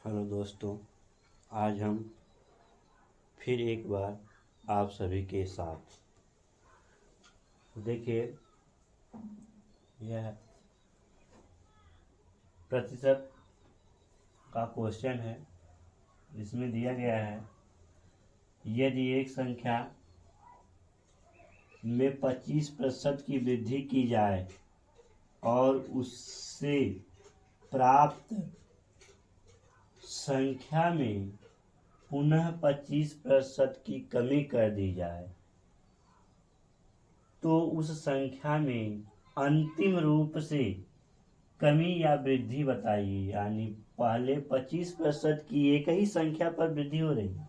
Hello दोस्तों, आज हम फिर एक बार आप सभी के साथ देखिए, यह प्रतिशत का क्वेश्चन है। इसमें दिया गया है, यदि एक संख्या में 25% की वृद्धि की जाए और उससे प्राप्त संख्या में पुनः 25% की कमी कर दी जाए तो उस संख्या में अंतिम रूप से कमी या वृद्धि बताइए। यानी पहले 25% की एक ही संख्या पर वृद्धि हो रही है,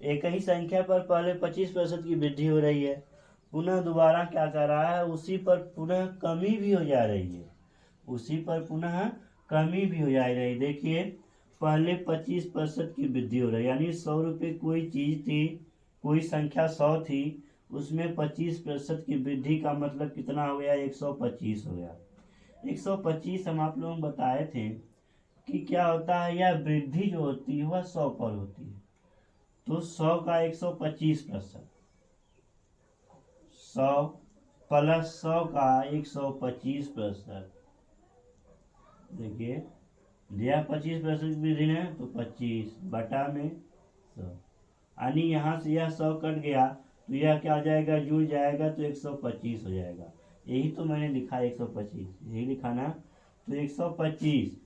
एक ही संख्या पर पहले 25% की वृद्धि हो रही है, पुनः दोबारा क्या कर रहा है, उसी पर पुनः कमी भी हो जा रही है, उसी पर पुनः कमी भी हो जा रही है। देखिए, पहले 25% की वृद्धि हो रही है, यानी 100 रुपये कोई चीज थी, कोई संख्या 100 थी, उसमें 25% की वृद्धि का मतलब कितना हो गया, 125 हो गया। 125 हम आप लोगों को बताए थे कि क्या होता है, यह वृद्धि जो होती है वह 100 पर होती है। तो 100 का 125%, 100 प्लस 100 का 125%। देखिए, दिया 25% वृद्धि है तो 25 बटा में 100, यानी यहाँ से यह 100 कट गया तो यह क्या हो जाएगा, जुड़ जाएगा तो 125 हो जाएगा। यही तो मैंने लिखा 125, यही लिखा ना, तो 125।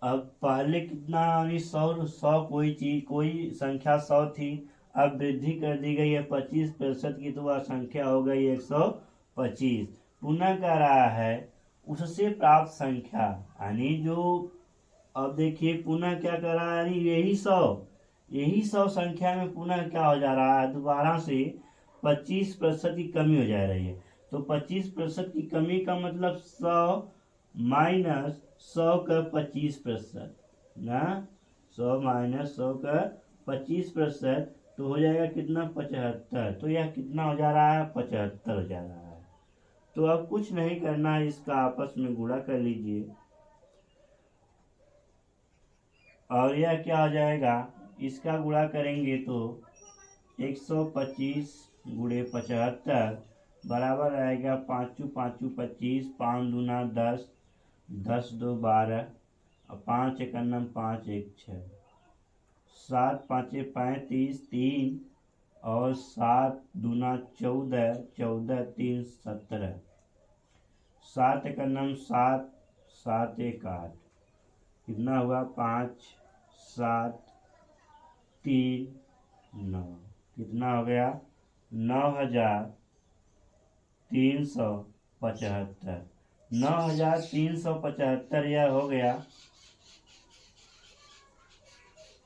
अब पहले कितना, यानी 100 कोई चीज, कोई संख्या 100 थी, अब वृद्धि कर दी गई है 25% की, तो वह संख्या हो गई 125। पुनः कह रहा है उससे प्राप्त संख्या, यानी जो, अब देखिए पुनः क्या कर रहा है, यानी यही 100 संख्या में पुनः क्या हो जा रहा है, दोबारा से 25% की कमी हो जा रही है। तो 25% की कमी का मतलब 100 माइनस 100 का 25% ना, 100 माइनस 100 का 25%, तो हो जाएगा कितना, 75। तो यह कितना हो जा रहा है, 75 हो जा रहा है। तो अब कुछ नहीं करना है, इसका आपस में गुणा कर लीजिए और यह क्या हो जाएगा, इसका गुणा करेंगे तो 125 गुणे 75 बराबर आएगा 5 5 25, 5 दूना 10, 10 2 12, और 5 एक 5 1 6, 7 5 35 3, और 7 दूना 14, 14 3 17, 7 एक 7, 7 1 8, कितना हुआ, 5 7 3 9, कितना हो गया, 9375। 9375 यह हो गया।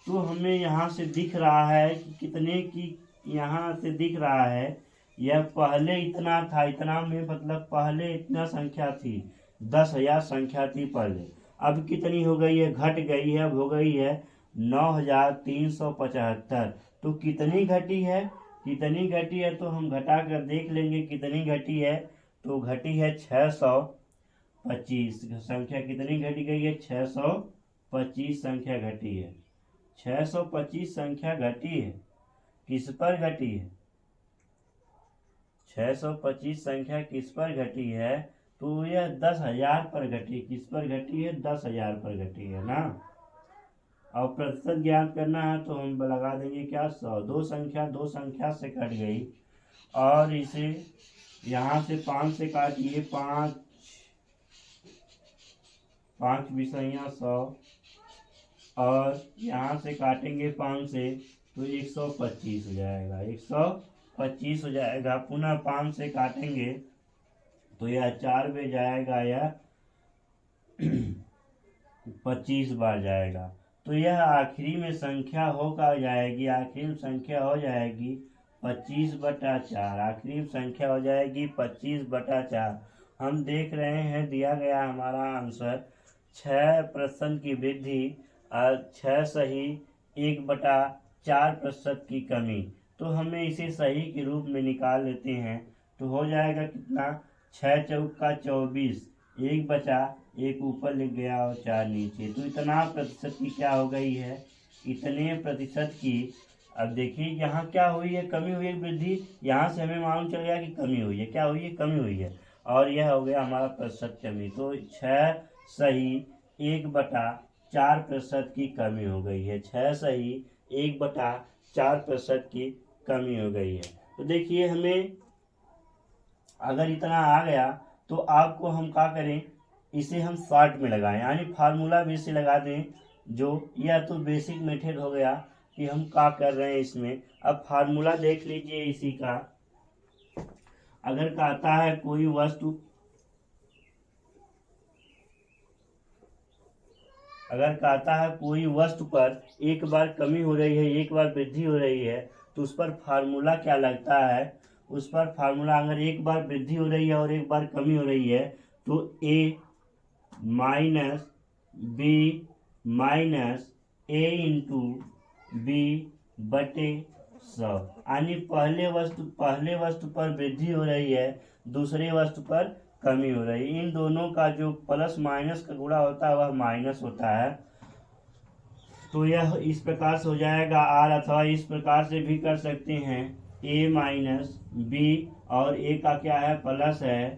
तो हमें यहाँ से दिख रहा है कि कितने की, यहाँ से दिख रहा है यह पहले इतना था, इतना में मतलब पहले इतना संख्या थी, 10,000 संख्या थी पहले, अब कितनी हो गई है, घट गई है, अब हो गई है 9375। तो कितनी घटी है, कितनी घटी है, तो हम घटा कर देख लेंगे कितनी घटी है। तो घटी है 625 संख्या, कितनी घटी गई है, 625 संख्या घटी है। 625 संख्या घटी है, किस पर घटी है, 625 संख्या किस पर घटी है, तो यह 10,000 पर घटी, किस पर घटी है, 10,000 पर घटी है ना। और प्रतिशत ज्ञात करना है तो हम लगा देंगे क्या, 100। दो संख्या से कट गई, और इसे यहाँ से 5 से काटिए, 5 5 विषया 100, और यहाँ से काटेंगे 5 से तो 125 हो जाएगा, 125 हो जाएगा। पुनः 5 से काटेंगे तो यह 4 में जाएगा, यह 25 बार जाएगा। तो यह आखिरी में संख्या होकर जाएगी, आखिरी में संख्या हो जाएगी 25/4, आखिरी में संख्या हो जाएगी 25/4। हम देख रहे हैं दिया गया हमारा आंसर 6% की वृद्धि और 6 सही 1/4% की कमी। तो हमें इसे सही के रूप में निकाल लेते हैं, तो हो जाएगा कितना, 6 चौका 24, 1 बचा, 1 ऊपर लिख गया और 4 नीचे। तो इतना प्रतिशत की क्या हो गई है, इतने प्रतिशत की। अब देखिए यहाँ क्या हुई है, कमी हुई है वृद्धि, यहाँ से हमें मालूम चल गया कि कमी हुई है, क्या हुई है, कमी हुई है। और यह हो गया हमारा प्रतिशत कमी। तो 6 सही 1/4% की कमी हो गई है। 6 सही 1/4% की कमी हो गई है। तो देखिए हमें अगर इतना आ गया तो आपको हम क्या करें, इसे हम शॉर्ट में लगाएं, यानी फार्मूला बेस से लगा दें। जो यह तो बेसिक मेथड हो गया कि हम क्या कर रहे हैं इसमें। अब फार्मूला देख लीजिए इसी का। अगर कहता है कोई वस्तु, अगर कहता है कोई वस्तु पर एक बार कमी हो रही है, एक बार वृद्धि हो रही है, तो उस पर फार्मूला क्या लगता है, उस पर फार्मूला अगर एक बार वृद्धि हो रही है और एक बार कमी हो रही है तो a minus B minus A into B बटे 100। यानी पहले वस्तु पर वृद्धि हो रही है, दूसरे वस्तु पर कमी हो रही है। इन दोनों का जो प्लस माइनस का गुणा होता है वह माइनस होता है। तो यह इस प्रकार से हो जाएगा r, अथवा इस प्रकार से भी कर सकते हैं a माइनस बी, और a का क्या है, प्लस है,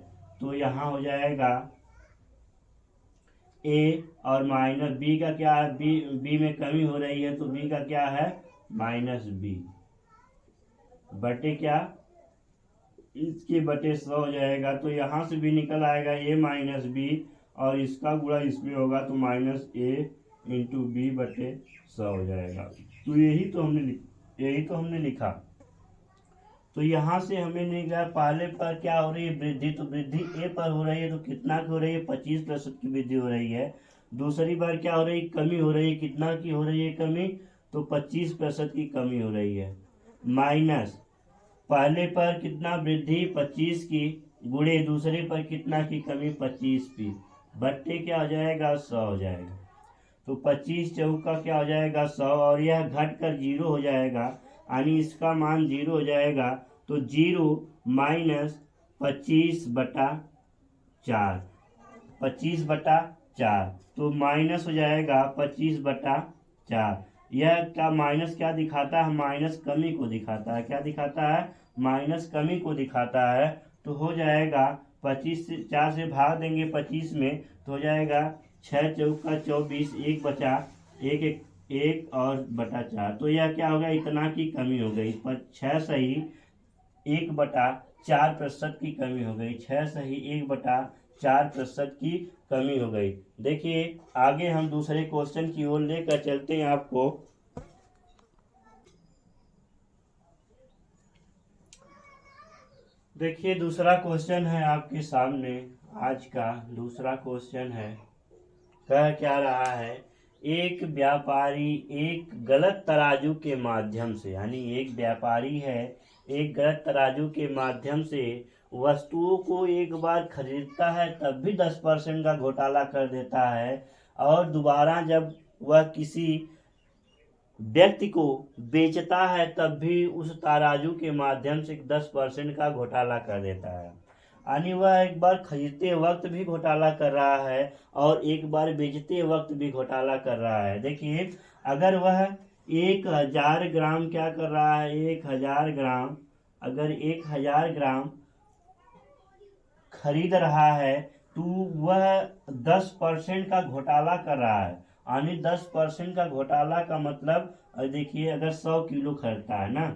तो यहाँ हो जाएगा a, और माइनस b का क्या है, b में कमी हो रही है तो b का क्या है, माइनस b बटे क्या, इसके बटे 100 हो जाएगा। तो यहाँ से भी निकल आएगा a माइनस बी, और इसका गुणा इसमें होगा तो माइनस a इंटू बी बटे 100 हो जाएगा। तो यही तो हमने लिखा। तो यहाँ से हमें निकला पहले पर क्या हो रही है, वृद्धि, तो वृद्धि ए पर हो रही है, तो कितना की हो रही है, 25% की वृद्धि हो रही है। दूसरी बार क्या हो रही है, कमी हो रही है, कितना की हो रही है कमी, तो 25% की कमी हो रही है। माइनस पहले पर कितना वृद्धि 25 की, गुणे दूसरे पर कितना की कमी 25 की, बट्टे क्या हो जाएगा, 100 हो जाएगा। तो 25 चौका क्या हो जाएगा, 100, और यह घट कर 0 हो जाएगा, यानी इसका मान 0 हो जाएगा। तो 0 माइनस 25/4, 25/4, तो माइनस हो जाएगा 25/4। यह क्या माइनस क्या दिखाता है, माइनस कमी को दिखाता है। क्या दिखाता है, माइनस कमी को दिखाता है। तो हो जाएगा 25 से 4 से भाग देंगे 25 में, तो हो जाएगा 6 चौका 24, 1 बचा, 1 और बटा 4। तो यह क्या हो गया, इतना की कमी हो गई। पर 6 सही 1/4% की कमी हो गई। 6 सही 1/4% की कमी हो गई। देखिए आगे हम दूसरे क्वेश्चन की ओर लेकर चलते हैं आपको। देखिए दूसरा क्वेश्चन है आपके सामने, आज का दूसरा क्वेश्चन है। कह क्या रहा है, एक व्यापारी एक गलत तराजू के माध्यम से, यानी एक व्यापारी है, एक गलत तराजू के माध्यम से वस्तुओं को एक बार खरीदता है तब भी 10% का घोटाला कर देता है, और दोबारा जब वह किसी व्यक्ति को बेचता है तब भी उस तराजू के माध्यम से 10% का घोटाला कर देता है। यानी वह एक बार खरीदते वक्त भी घोटाला कर रहा है और एक बार बेचते वक्त भी घोटाला कर रहा है। देखिए अगर वह 1000 ग्राम क्या कर रहा है, 1000 ग्राम, अगर 1000 ग्राम खरीद रहा है तो वह 10% का घोटाला कर रहा है। यानी 10% का घोटाला का मतलब, देखिए अगर 100 किलो खरीदता है ना,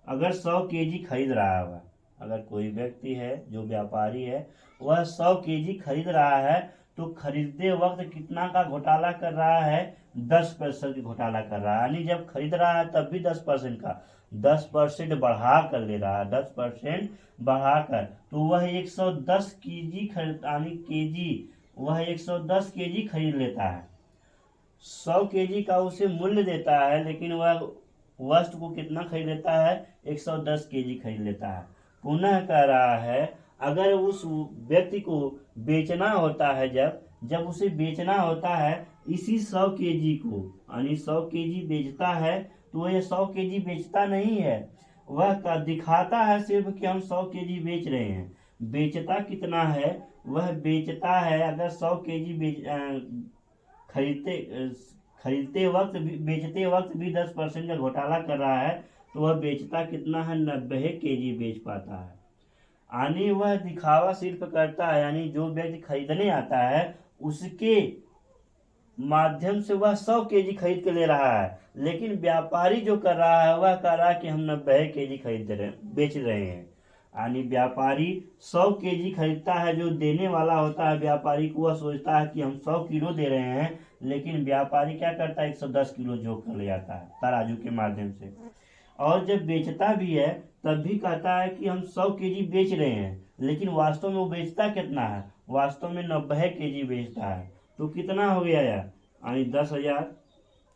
अगर 100 केजी खरीद रहा है, अगर कोई व्यक्ति है जो व्यापारी है वह 100 केजी खरीद रहा है, तो खरीदते वक्त कितना का घोटाला कर रहा है, 10% की घोटाला कर रहा है। यानी जब खरीद रहा है तब भी 10% का, 10% बढ़ा कर ले रहा है, 10% बढ़ाकर, तो वह 110 केजी खरीद, यानी केजी, वह 110 केजी खरीद लेता है। 100 केजी का उसे मूल्य देता है, लेकिन वह वस्तु को कितना खरीद लेता है, 110 केजी खरीद लेता है। पुनः कह रहा है अगर उस व्यक्ति को बेचना होता है, जब उसे बेचना होता है इसी 100 केजी को, यानी 100 केजी बेचता है, तो ये 100 केजी बेचता नहीं है, वह दिखाता है सिर्फ कि हम 100 केजी बेच रहे हैं। बेचता कितना है, वह बेचता है, अगर 100 केजी खरीदते खरीदते वक्त भी बेचते वक्त भी 10% का घोटाला कर रहा है, तो वह बेचता कितना है, 90 केजी बेच पाता है। यानी वह दिखावा सिर्फ करता है, यानी जो व्यक्ति खरीदने आता है उसके माध्यम से वह 100 केजी खरीद के ले रहा है, लेकिन व्यापारी जो कर रहा है वह कह रहा है कि हम 90 केजी खरीद रहे बेच रहे हैं। यानी व्यापारी 100 केजी खरीदता है, जो देने वाला होता है व्यापारी को वह सोचता है कि हम 100 किलो दे रहे हैं, लेकिन व्यापारी क्या करता है, 110 किलो जोड़ कर ले आता है तराजू के माध्यम से। और जब बेचता भी है तब भी कहता है कि हम 100 केजी बेच रहे हैं, लेकिन वास्तव में वो बेचता कितना है, वास्तव में 90 केजी बेचता है। तो कितना हो गया यार, यानी 10,000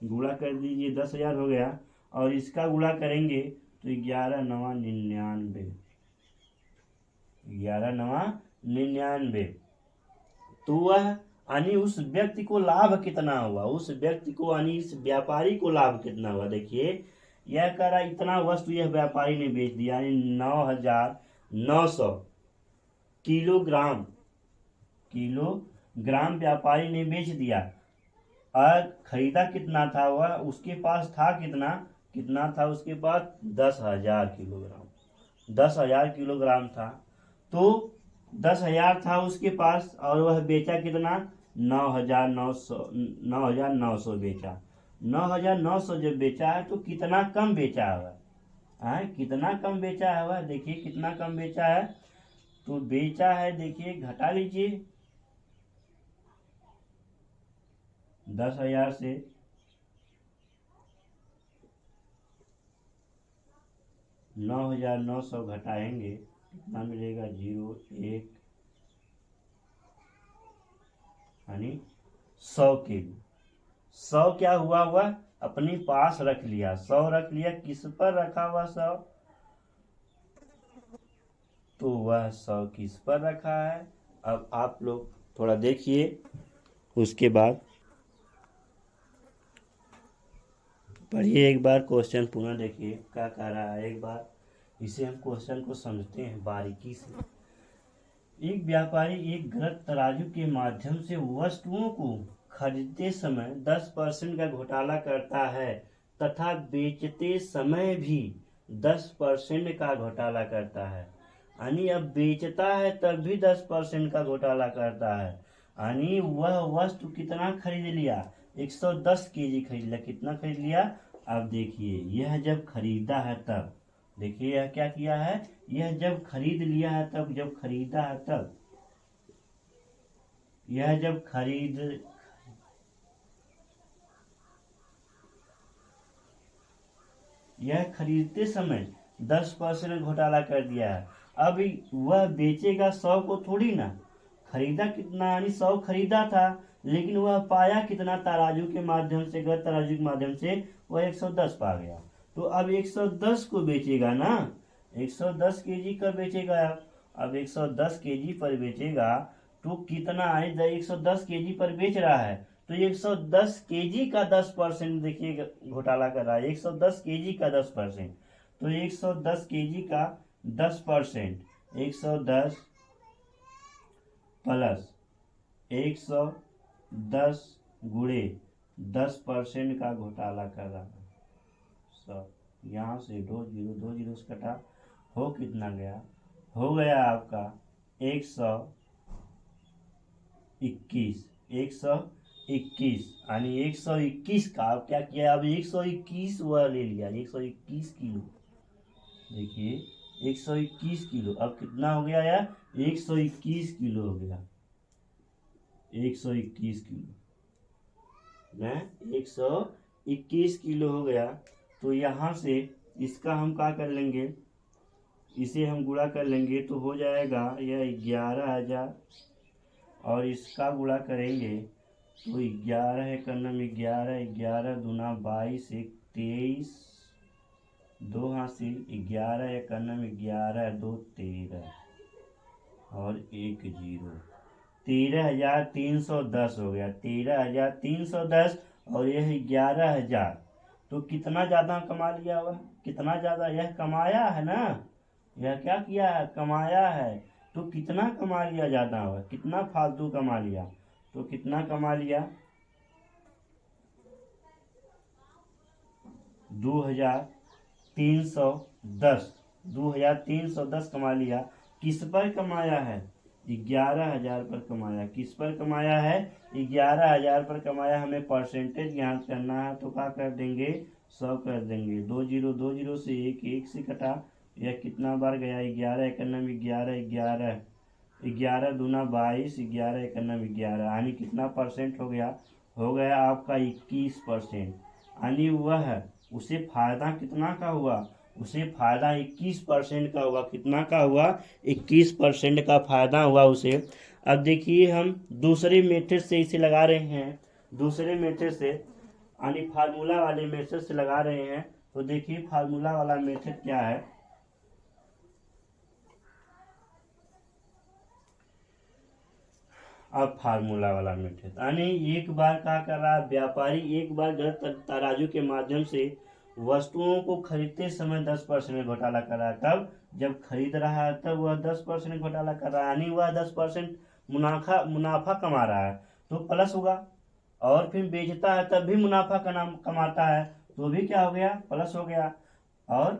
गुणा कर दीजिए, 10,000 हो गया, और इसका गुणा करेंगे तो 11,999, 11,999। तो वह यानी उस व्यक्ति को लाभ कितना हुआ, उस व्यक्ति को यानी इस व्यापारी को लाभ कितना हुआ। देखिए यह कह रहा इतना वस्तु यह व्यापारी ने बेच दिया, यानी 9,900 किलोग्राम व्यापारी ने बेच दिया। और खरीदा कितना था, वह उसके पास था कितना था उसके पास, 10,000 किलोग्राम, 10,000 किलोग्राम था। तो 10,000 था उसके पास और वह बेचा कितना, 9,900 बेचा। 9,900 जब बेचा है तो कितना कम बेचा है, कितना कम बेचा है वह, देखिए कितना कम बेचा है। तो बेचा है, देखिए घटा लीजिए 10,000 से 9,900 घटाएंगे कितना मिलेगा, 0 1 यानी 100 किलो। 100 क्या हुआ, वह अपने पास रख लिया, 100 रख लिया, किस पर रखा हुआ 100, तो वह 100 किस पर रखा है। अब आप लोग थोड़ा देखिए, उसके बाद पढ़िए, एक बार क्वेश्चन पुनः देखिए क्या कह रहा है, एक बार इसे हम क्वेश्चन को समझते हैं बारीकी से। एक व्यापारी एक गलत तराजू के माध्यम से वस्तुओं को खरीदते समय 10% का घोटाला करता है तथा बेचते समय भी 10% का घोटाला करता है। यानी अब बेचता है तब भी 10% का घोटाला करता है। यानी वह वस्तु कितना खरीद लिया, 110 केजी खरीद लिया, कितना खरीद लिया। अब देखिए यह जब खरीदा है तब, देखिए यह क्या किया है, यह जब खरीद लिया है तब, जब खरीदा है तब, यह जब यह खरीदते समय 10% घोटाला कर दिया है। अब वह बेचेगा 100 को थोड़ी ना, खरीदा कितना, यानी 100 खरीदा था, लेकिन वह पाया कितना, तराजू के माध्यम से, गलत तराजू के माध्यम से वह 110 पा गया। तो अब 110 को बेचेगा ना, 110 केजी का बेचेगा। अब 110 केजी पर बेचेगा तो कितना है, 110 केजी पर बेच रहा है तो 110 केजी का 10% देखिए घोटाला कर रहा है, 110 केजी का 10%। तो 110 केजी का 10%, 110 प्लस 110 गुणे 10% का घोटाला कर रहा है। सब यहाँ से 2 जीरो से कटा, हो कितना गया, हो गया आपका 121, 121, यानी 121 का अब क्या किया, अब 121 वह ले लिया, 121 किलो। देखिए 121 किलो, अब कितना हो गया यार, 121 किलो हो गया, 121 किलो, 121 किलो हो गया। तो यहाँ से इसका हम क्या कर लेंगे, इसे हम गुणा कर लेंगे तो हो जाएगा यह 11,000, और इसका गुणा करेंगे तो 11 है करना में 11, 11 दूना 22, 23, 2 हासिल 11 है करना में 11, 2 13 और 1 0, 13,310 हो गया, 13,310 और यह 11,000। तो कितना ज़्यादा कमा लिया वह, कितना ज़्यादा यह कमाया है ना, यह क्या किया है, कमाया है। तो कितना कमा लिया ज़्यादा हुआ, कितना फालतू कमा लिया, तो कितना कमा लिया 2310, 2310 कमा लिया। किस पर कमाया है, 11,000 पर कमाया। किस पर कमाया है, 11,000 पर कमाया। हमें परसेंटेज ज्ञात करना है तो क्या कर देंगे, 100 कर देंगे। 2 से 1 से कटा, यह कितना बार गया, 11 एक नम 11, 11 11 दूना 22, 11 एक नम 11, यानी कितना परसेंट हो गया आपका 21%। यानी वह उसे फायदा कितना का हुआ, उसे फायदा 21% का हुआ। कितना का हुआ, 21% का फायदा हुआ उसे। अब देखिए हम दूसरे मेथड से इसे लगा रहे हैं, दूसरे मेथड से यानी फार्मूला वाले मेथड से लगा रहे हैं। तो देखिए फार्मूला वाला मेथड क्या है। अब फार्मूला वाला मेथड यानी एक बार क्या कर रहा है, व्यापारी एक बार गलत तराजू के माध्यम से वस्तुओं को खरीदते समय 10% घोटाला कर रहा है। कब, जब खरीद रहा है तब वह 10% घोटाला कर रहा है, यानी वह 10% मुनाफा कमा रहा है तो प्लस होगा। और फिर बेचता है तब भी मुनाफा कमाता है तो भी क्या हो गया, प्लस हो गया। और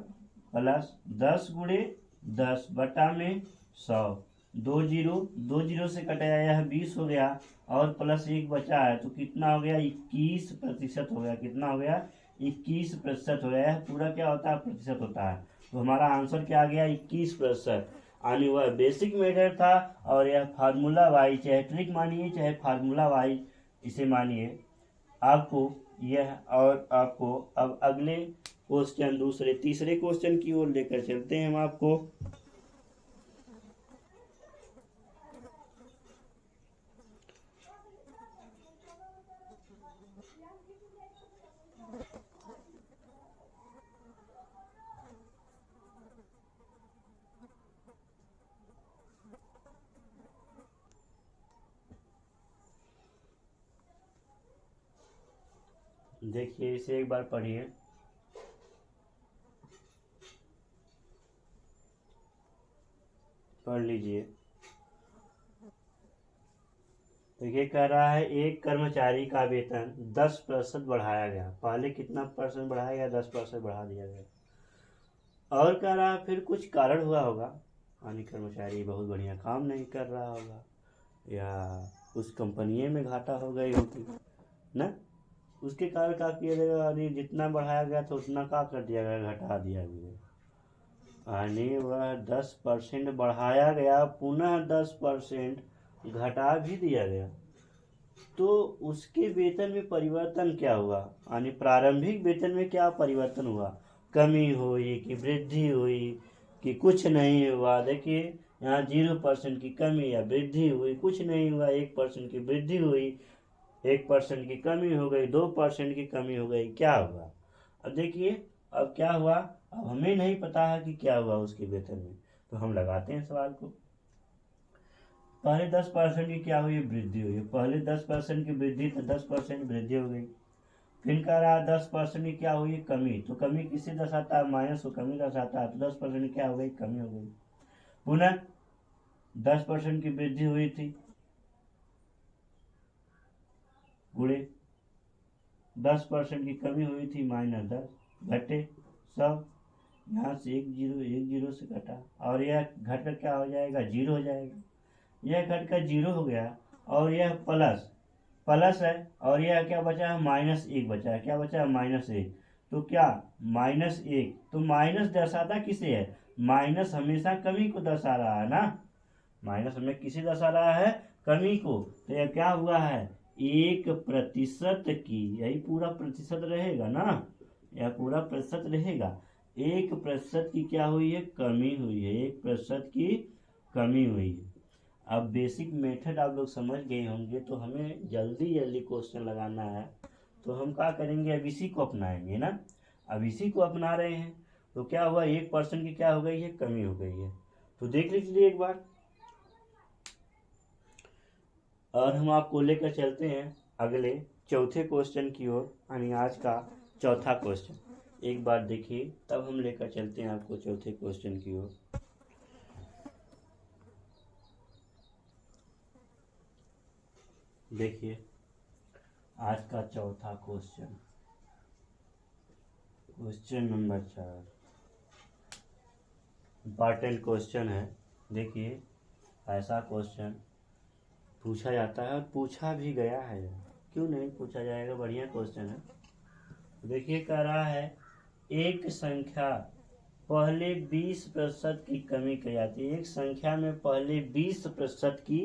प्लस 10 गुणे 10 बटा में 100, 2 जीरो से कटाया, यह 20 हो गया। और प्लस 1 बचा है तो कितना हो गया, 21% हो गया। कितना हो गया, 21% हो गया। पूरा क्या होता है, प्रतिशत होता है। तो हमारा आंसर क्या आ गया, 21%। यानी वह बेसिक मेथड था और यह फार्मूला वाइज, चाहे ट्रिक मानिए चाहे फार्मूला वाइज इसे मानिए आपको यह। और आपको अब अगले क्वेश्चन, दूसरे तीसरे क्वेश्चन की ओर लेकर चलते हैं हम आपको। देखिए इसे एक बार पढ़िए। पढ़ लीजिए। तो ये कह रहा है एक कर्मचारी का वेतन 10% बढ़ाया गया। पहले कितना परसेंट बढ़ाया गया, 10% बढ़ा दिया गया। और कह रहा है फिर कुछ कारण हुआ होगा, यानी कर्मचारी बहुत बढ़िया काम नहीं कर रहा होगा या उस कंपनी में घाटा हो गई होगी ना, उसके कारण क्या किया जाएगा, यानी जितना बढ़ाया गया था उतना क्या कर दिया गया, घटा दिया गया। यानी वह 10% बढ़ाया गया, पुनः 10% घटा भी दिया गया। तो उसके वेतन में परिवर्तन क्या हुआ, यानी प्रारंभिक वेतन में क्या परिवर्तन हुआ, कमी हुई कि वृद्धि हुई कि कुछ नहीं हुआ। देखिए यहाँ 0% की कमी या वृद्धि हुई, कुछ नहीं हुआ। 1% की वृद्धि हुई, 1% की कमी हो गई, 2% की कमी हो गई, क्या हुआ। अब देखिए अब क्या हुआ, अब हमें नहीं पता है कि क्या हुआ उसके वेतन में, तो हम लगाते हैं सवाल को। पहले 10% की क्या हुई, वृद्धि हुई। पहले 10% की वृद्धि तो 10% वृद्धि हो गई। फिर कह रहा है 10% की क्या हुई, कमी। तो कमी किसे दर्शाता है, माइनस को कमी दर्शाता है। तो 10% की क्या हो गई, कमी हो गई। पुनः 10% की वृद्धि हुई थी, गुणे 10% की कमी हुई थी, -10 घटे 100। यहाँ से 1 जीरो से कटा और यह घट कर क्या हो जाएगा, 0 हो जाएगा। यह घट कर 0 हो गया और यह प्लस है और यह क्या बचा है, -1 बचा है। क्या बचा है, -1। तो क्या -1, तो माइनस दर्शाता किसे है, माइनस हमेशा कमी को दर्शा रहा है ना, माइनस हमें किसे दर्शा रहा है, कमी को। तो यह क्या हुआ है, 1% की, यही पूरा प्रतिशत रहेगा ना, यह पूरा प्रतिशत रहेगा। 1% की क्या हुई है, कमी हुई है, 1% की कमी हुई है। अब बेसिक मेथड आप लोग समझ गए होंगे, तो हमें जल्दी जल्दी क्वेश्चन लगाना है। तो हम क्या करेंगे, अब इसी को अपनाएंगे ना। अब इसी को अपना रहे हैं तो क्या हुआ, 1% की क्या हो गई है, कमी हो गई है। तो देख लीजिए एक बार। और हम आपको लेकर चलते हैं अगले चौथे क्वेश्चन की ओर, यानी आज का चौथा क्वेश्चन। एक बार देखिए तब हम लेकर चलते हैं आपको चौथे क्वेश्चन की ओर। देखिए आज का चौथा question, question number 4, important question है। देखिए ऐसा क्वेश्चन पूछा जाता है और पूछा भी गया है, क्यों नहीं पूछा जाएगा, बढ़िया क्वेश्चन है। देखिए कह रहा है एक संख्या पहले 20% की कमी की जाती है, एक संख्या में पहले 20% की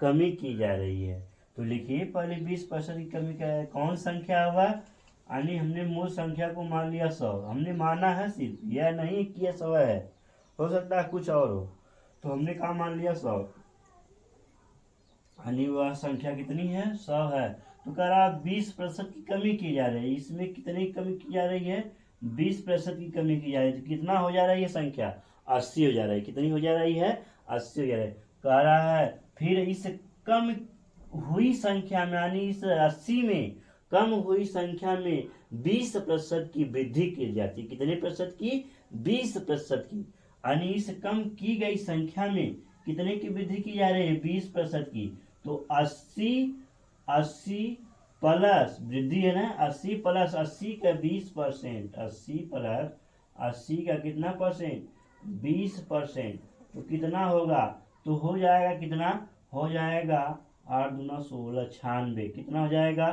कमी की जा रही है। तो लिखिए पहले 20% की कमी क्या है, कौन संख्या हुआ, यानी हमने मूल संख्या को मान लिया 100, हमने माना है सिर्फ, यह नहीं कि यह 100 है, हो सकता है कुछ और हो, तो हमने कहा मान लिया 100, यानी वह संख्या कितनी है, 100 है। तो कह रहा 20% की कमी की जा रही है, इसमें कितनी कमी की जा रही है, 20% की कमी की जा रही है। तो कितना हो जा रही है संख्या, 80 हो जा रही है, कितनी हो जा रही है, 80 हो जा रही है। कह रहा है फिर इस कम हुई संख्या में, यानी इस 80 में कम हुई संख्या में 20% की वृद्धि की जाती है, कितने प्रतिशत की, 20% की, यानी इस कम की गई संख्या में कितने की वृद्धि की जा रही है, 20% की। तो 80 प्लस वृद्धि है ना, 80 प्लस 80 का 20%, 80 प्लस 80 का कितना परसेंट, 20%, तो कितना होगा, तो हो जाएगा कितना, हो जाएगा 8 दूना 16, 96, कितना हो जाएगा,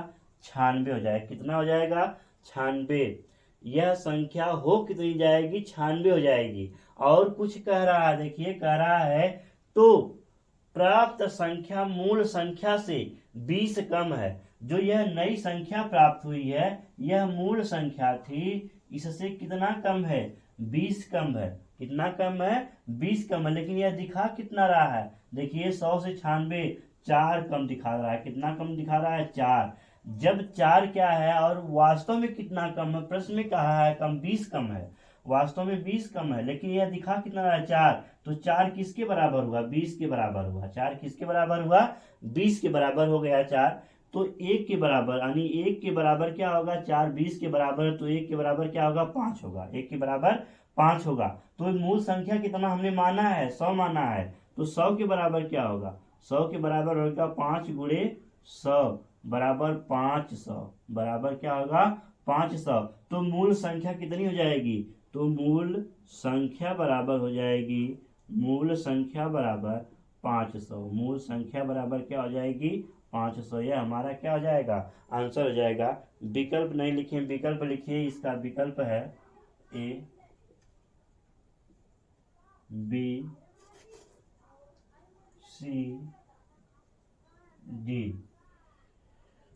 96 हो जाएगा, कितना हो जाएगा, 96। यह संख्या हो कितनी जाएगी, 96 हो जाएगी। और कुछ कह रहा है, देखिए कह रहा है तो प्राप्त संख्या मूल संख्या से 20 कम है। जो यह नई संख्या प्राप्त हुई है यह मूल संख्या थी, इससे कितना कम है, 20 कम है, कितना कम है, 20 कम है। लेकिन यह दिखा कितना रहा है, देखिए 100 से 96 4 कम दिखा रहा है, कितना कम दिखा रहा है, 4। जब 4 क्या है और वास्तव में कितना कम है, प्रश्न में कहा है कम, 20 कम है, वास्तव में 20 कम है, लेकिन यह दिखा कितना रहा है, 4। तो 4 किसके बराबर हुआ, 20 के बराबर हुआ, 4 किसके बराबर हुआ, 20 के बराबर हो गया 4। तो 1 के बराबर, यानी 1 के बराबर क्या होगा, 4 20 के बराबर है, तो 1 के बराबर क्या होगा, 5 होगा, 1 के बराबर 5 होगा। तो मूल संख्या कितना हमने माना है, 100 माना है, तो 100 के बराबर क्या होगा, 100 के बराबर होगा 5 गुणे 100 बराबर 500, बराबर क्या होगा, 500। तो मूल संख्या कितनी हो जाएगी, तो मूल संख्या बराबर हो जाएगी, मूल संख्या बराबर 500, मूल संख्या बराबर क्या हो जाएगी, 500। यह हमारा क्या हो जाएगा, आंसर हो जाएगा। विकल्प नहीं लिखे, विकल्प लिखिए, इसका विकल्प है ए, बी, सी, डी।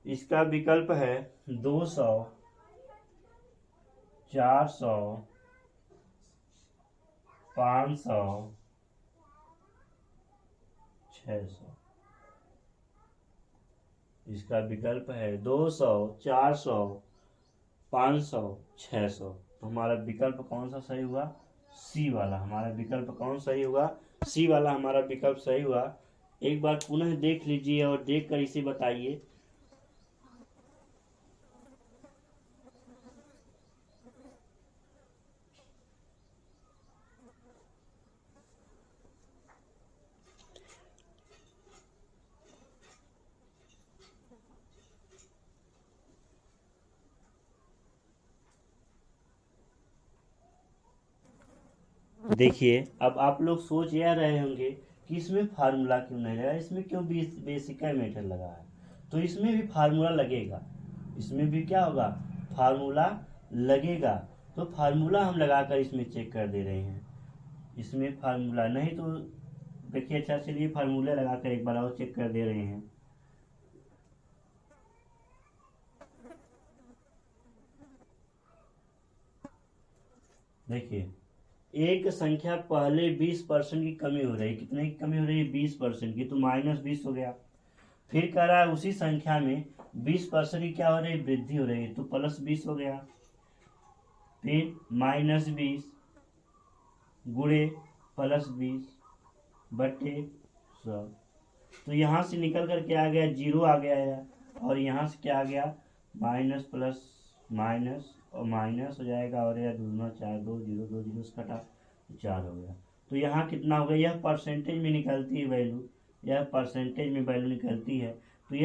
इसका विकल्प है 200, 400, 500, 600। इसका विकल्प है 200, 400, 500, 600। तो हमारा विकल्प कौन सा सही हुआ, सी वाला। हमारा विकल्प कौन सही हुआ, सी वाला हमारा विकल्प सही हुआ। एक बार पुनः देख लीजिए और देखकर इसे बताइए। देखिए अब आप लोग सोच यह रहे होंगे कि इसमें फार्मूला क्यों नहीं लगा, इसमें क्यों बेसिक मेथड लगा है। तो इसमें भी फार्मूला लगेगा, इसमें भी क्या होगा, फार्मूला लगेगा। तो फार्मूला हम लगाकर इसमें चेक कर दे रहे हैं, इसमें फार्मूला नहीं तो देखिए, अच्छा चलिए फार्मूला लगाकर एक बार और चेक कर दे रहे हैं। देखिए एक संख्या पहले 20% की कमी हो रही है, कितने की कमी हो रही है, 20% की, तो -20 हो गया। फिर कह रहा है उसी संख्या में 20% की क्या हो रही है, वृद्धि हो रही है, तो +20 हो गया। फिर -20 गुणे +20 बटे 100। तो यहाँ से निकल कर क्या आ गया, 0 आ गया है, और यहाँ से क्या आ गया, माइनस प्लस माइनस और माइनस हो जाएगा, और यह 2 दूना 4, 2 0 2 0 से कटा, 4 हो गया। तो यहाँ कितना हो गया, यह परसेंटेज में निकलती है वैल्यू, यह परसेंटेज में वैल्यू निकलती है। तो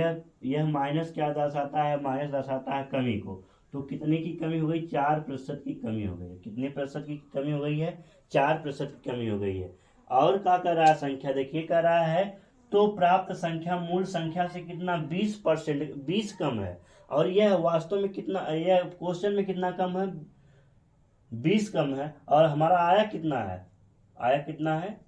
यह माइनस क्या दर्शाता है, माइनस दर्शाता है कमी को। तो कितने की कमी हो गई, 4% की कमी हो गई। कितने प्रतिशत की कमी हो गई है, 4% की कमी हो गई है। और क्या कर रहा है संख्या, देखिए कर रहा है तो प्राप्त संख्या मूल संख्या से कितना 20%, 20 कम है। और यह वास्तव में कितना, यह क्वेश्चन में कितना कम है, 20 कम है। और हमारा आया कितना है, आया कितना है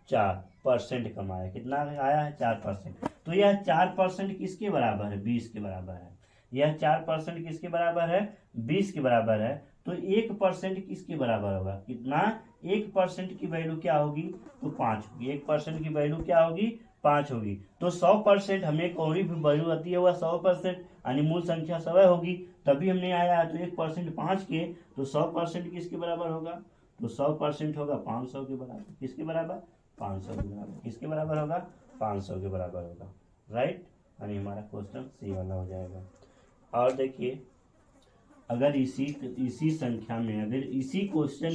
4% कम आया। कितना आया है 4%। तो यह 4% किसके बराबर है, 20 के बराबर है। यह 4% किसके बराबर है, 20 के बराबर है। तो 1% किसके बराबर होगा, कितना, 1% की वैल्यू क्या होगी, तो 5 होगी। 1% की वैल्यू क्या होगी, 5 होगी। तो 100% हमें कोई भी वैल्यू आती है वह 100%, यानी मूल संख्या 100 होगी, तभी हमने आया है। तो 1% 5 के, तो 100% किसके बराबर होगा, तो 100% होगा 500 के बराबर। किसके बराबर, 500 के बराबर। किसके बराबर होगा, 500 के बराबर होगा। राइट, यानी हमारा क्वेश्चन सी वाला हो जाएगा। और देखिए अगर इसी संख्या में, अगर इसी क्वेश्चन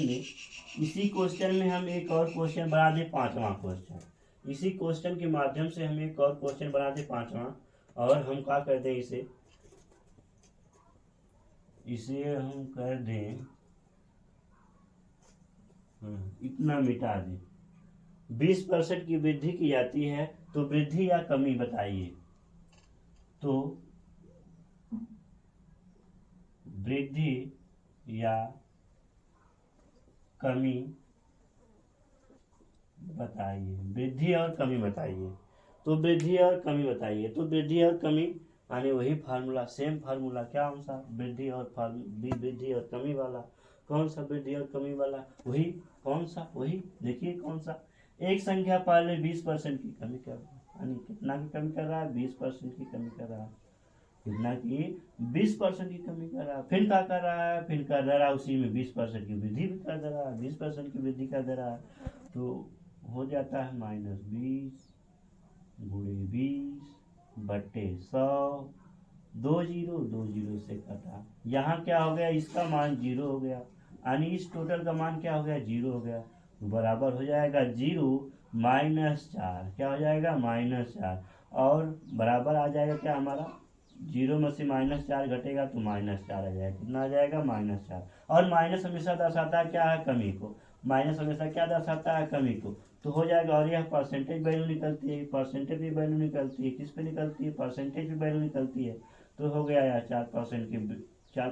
में हम एक और क्वेश्चन बना दें, 5वां क्वेश्चन, इसी क्वेश्चन के माध्यम से हम एक और क्वेश्चन बना दें 5वां, और हम क्या कर दें, इसे हम कर दें, इतना मिटा दें। 20% की वृद्धि की जाती है, तो वृद्धि या कमी बताइए। तो वृद्धि या कमी बताइए, वृद्धि और कमी बताइए। तो वृद्धि और कमी बताइए। तो वृद्धि और कमी यानी वही फार्मूला, सेम फार्मूला, क्या कौन सा, वृद्धि और कमी वाला। कौन सा वृद्धि और कमी वाला, वही, कौन सा, वही, देखिए कौन सा। एक संख्या पहले 20% की कमी कर रहा है, यानी कितना की कमी कर रहा है, 20% की कमी कर रहा है। कितना की, 20% की कमी कर रहा है। फिर क्या कर रहा है, फिर कर दे रहा है उसी में 20% की वृद्धि भी कर दे रहा है, 20% की वृद्धि कर दे रहा है। तो हो जाता है -20 × 20/100, 2 से कटा। यहाँ क्या हो गया, इसका मान 0 हो गया, यानी इस टोटल का मान क्या हो गया, 0 हो गया। तो बराबर हो जाएगा 0 -4, क्या हो जाएगा, -4। और बराबर आ जाएगा क्या हमारा, 0 में से -4 घटेगा तो -4 आ जाएगा। कितना आ जाएगा, -4। और माइनस हमेशा दर्शाता है क्या है, कमी को। माइनस हमेशा क्या दर्शाता है, कमी को। तो हो जाएगा। और यह परसेंटेज वैल्यू निकलती है, परसेंटेज भी वैल्यू निकलती है, किस पे निकलती है, परसेंटेज भी वैल्यू निकलती है। तो हो गया यार 4% की क्या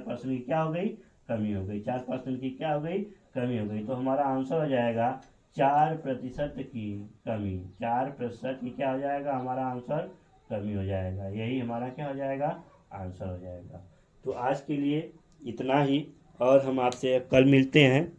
हो गई, कमी हो गई। 4% की क्या हो गई, कमी हो गई। तो हमारा आंसर हो जाएगा 4% की कमी। 4% की क्या हो जाएगा हमारा आंसर, कमी हो जाएगा। यही हमारा क्या हो जाएगा, आंसर हो जाएगा। तो आज के लिए इतना ही, और हम आपसे कल मिलते हैं।